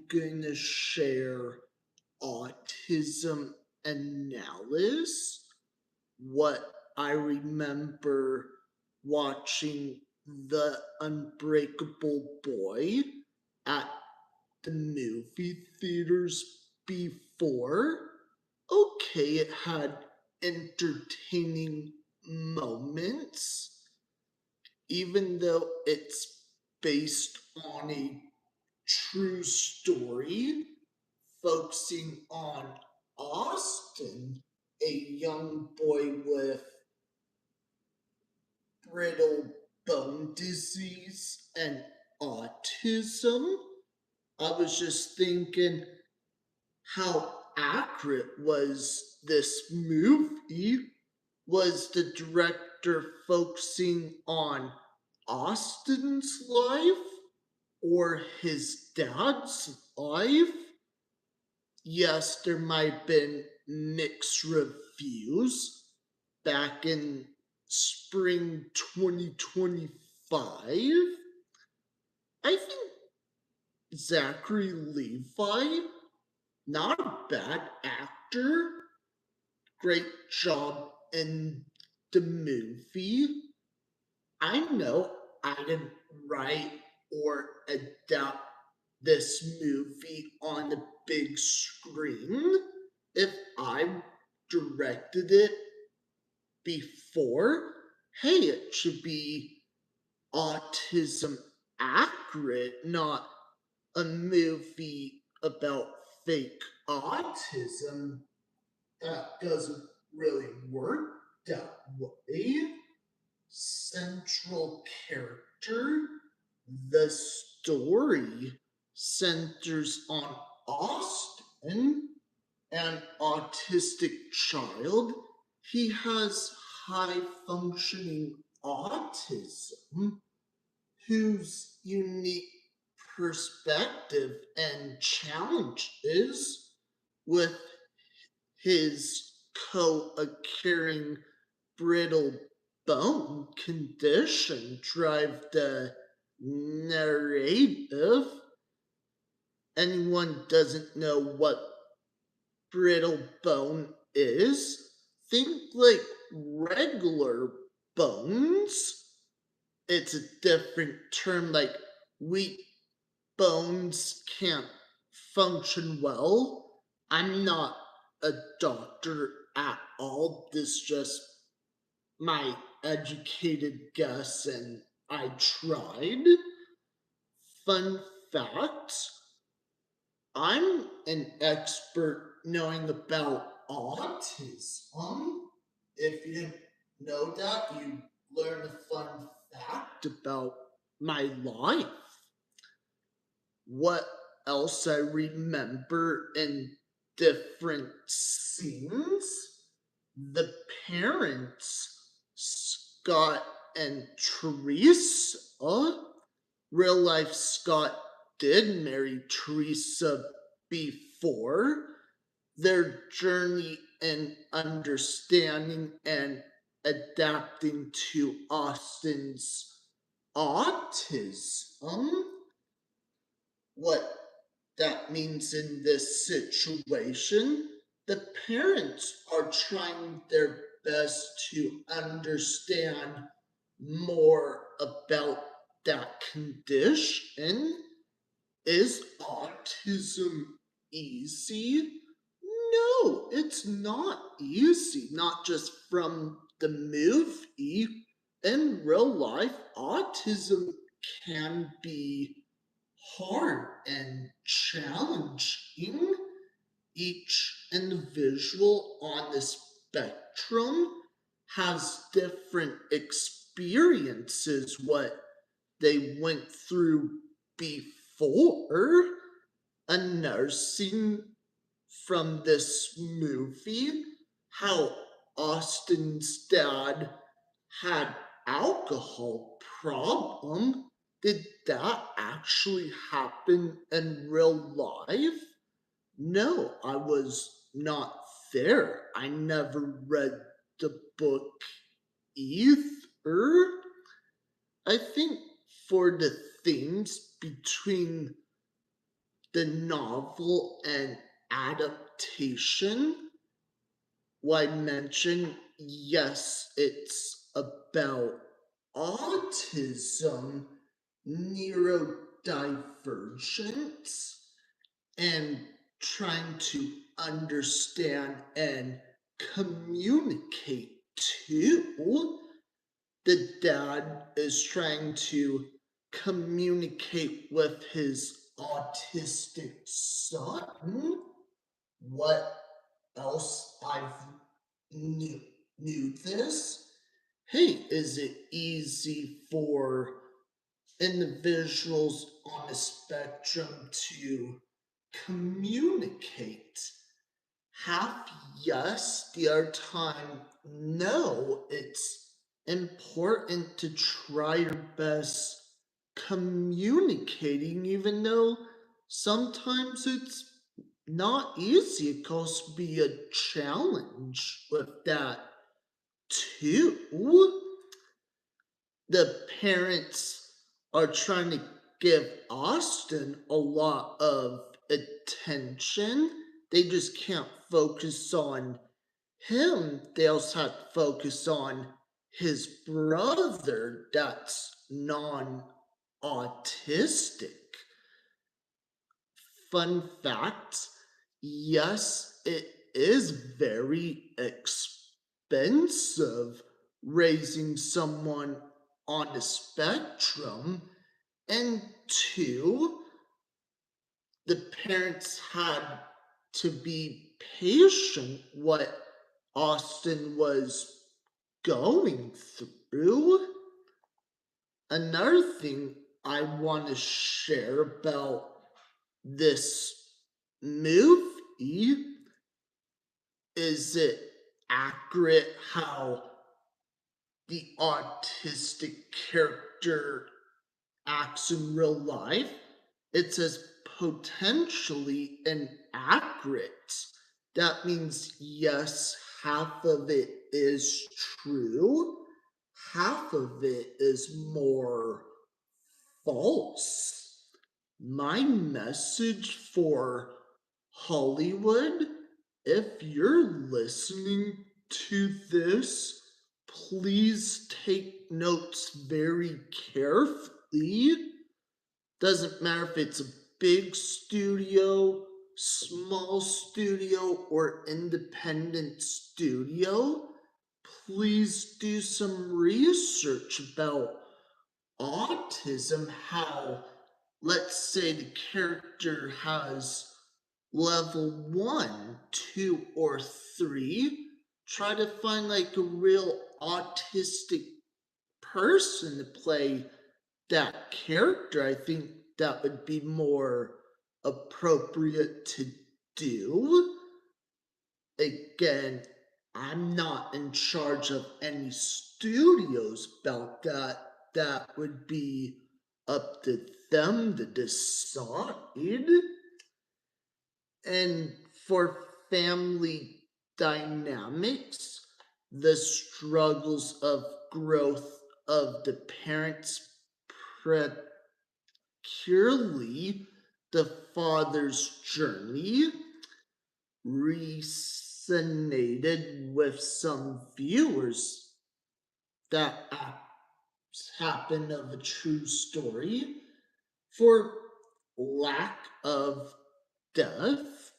gonna share autism analysis, what I remember watching the Unbreakable Boy at the movie theaters before. Okay, it had entertaining moments, even though it's based on a true story focusing on Austin, a young boy with brittle bone disease and autism. I was just thinking, how accurate was this movie? Was the director focusing on Austin's life or his dad's life? Yes, there might have been mixed reviews back in spring 2025. I think Zachary Levi, not a bad actor, great job in the movie. I know I didn't write or adapt this movie on the big screen. If I directed it before, hey, it should be autism accurate, not a movie about fake autism. That doesn't really work that way. Central character, the story centers on Austin, an autistic child. He has high functioning autism, whose unique perspective and challenges with his co-occurring brittle bone condition drive the narrative. Anyone doesn't know what brittle bone is, think like regular bones. It's a different term, like weak bones can't function well. I'm not a doctor at all. This is just my educated guess, and I tried. Fun fact, I'm an expert knowing about autism. If you didn't know that, you learn a fun fact about my life. What else I remember in different scenes? The parents, Scott and Teresa. Real life Scott did marry Teresa before. Their journey in understanding and adapting to Austin's autism, what that means in this situation. The parents are trying their best to understand more about that condition. Is autism easy? No, it's not easy, not just from the movie. In real life, autism can be hard and challenging. Each individual on the spectrum has different experiences, what they went through before. Another scene from this movie, how Austin's dad had alcohol problem. Did that actually happen in real life? No, I was not there. I never read the book either. I think for the themes between the novel and adaptation, like I mentioned, yes, it's about autism, neurodivergence, and trying to understand and communicate too. The dad is trying to communicate with his autistic son. What else I've knew this? Hey, is it easy for individuals on a spectrum to communicate? Half yes, the other time no. It's important to try your best communicating, even though sometimes it's not easy. It can also be a challenge with that too. The parents are trying to give Austin a lot of attention. They just can't focus on him. They also have to focus on his brother that's non autistic. Fun fact, yes, it is very expensive raising someone on the spectrum. And two, the parents had to be patient what Austin was going through. Another thing I want to share about this movie, is it accurate how the autistic character acts in real life? It says potentially inaccurate. That means yes, half of it is true, half of it is more false. My message for Hollywood, if you're listening to this, please take notes very carefully. Doesn't matter if it's a big studio, small studio, or independent studio. Please do some research about autism, how, let's say, the character has level 1, 2, or 3. Try to find like a real autistic person to play that character. I think that would be more appropriate to do. Again, I'm not in charge of any studios about that. That would be up to them to decide. And for family dynamics, the struggles of growth of the parents, particularly the father's journey, resonated with some viewers. That happened of a true story. For lack of depth,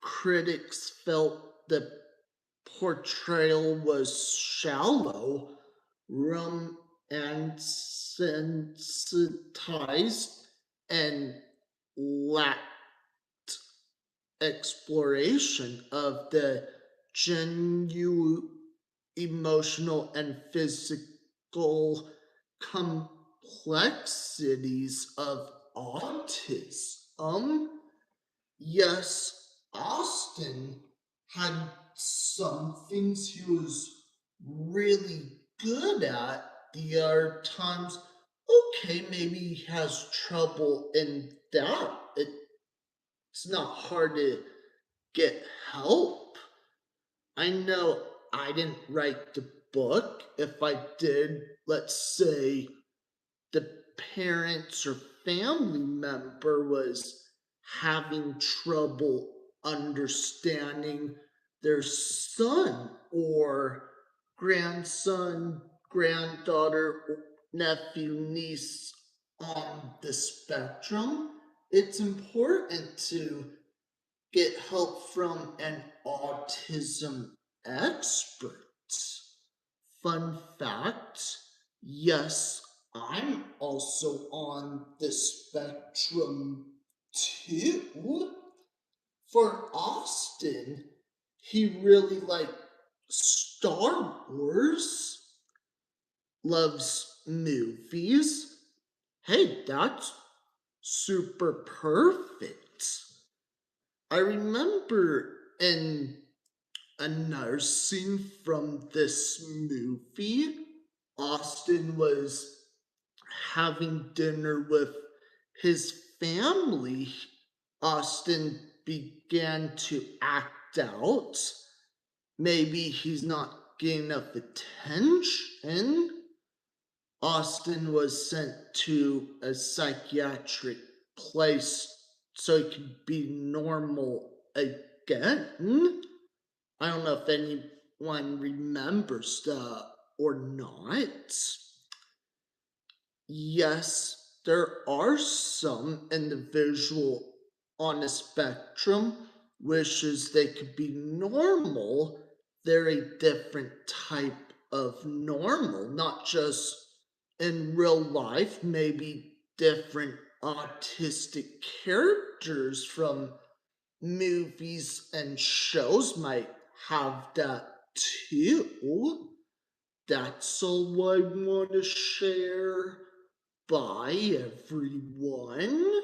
critics felt the portrayal was shallow, romanticized, and lacked exploration of the genuine emotional and physical complexities of autism. Yes, Austin had some things he was really good at. The other times, okay, maybe he has trouble in that. It's not hard to get help. I know I didn't write the book. If I did, let's say the parents or family member was having trouble understanding their son or grandson, granddaughter, or nephew, niece on the spectrum, it's important to get help from an autism expert. Fun fact, yes, I'm also on the spectrum too. For Austin, he really liked Star Wars, loves movies. Hey, that's super perfect. I remember in another scene from this movie, Austin was having dinner with his family. Austin began to act out. Maybe he's not getting enough attention. Austin was sent to a psychiatric place so he could be normal again. I don't know if anyone remembers that or not. Yes, there are some individual on a spectrum wishes they could be normal. They're a different type of normal, not just in real life, maybe different autistic characters from movies and shows might have that too. That's all I want to share. Bye, everyone.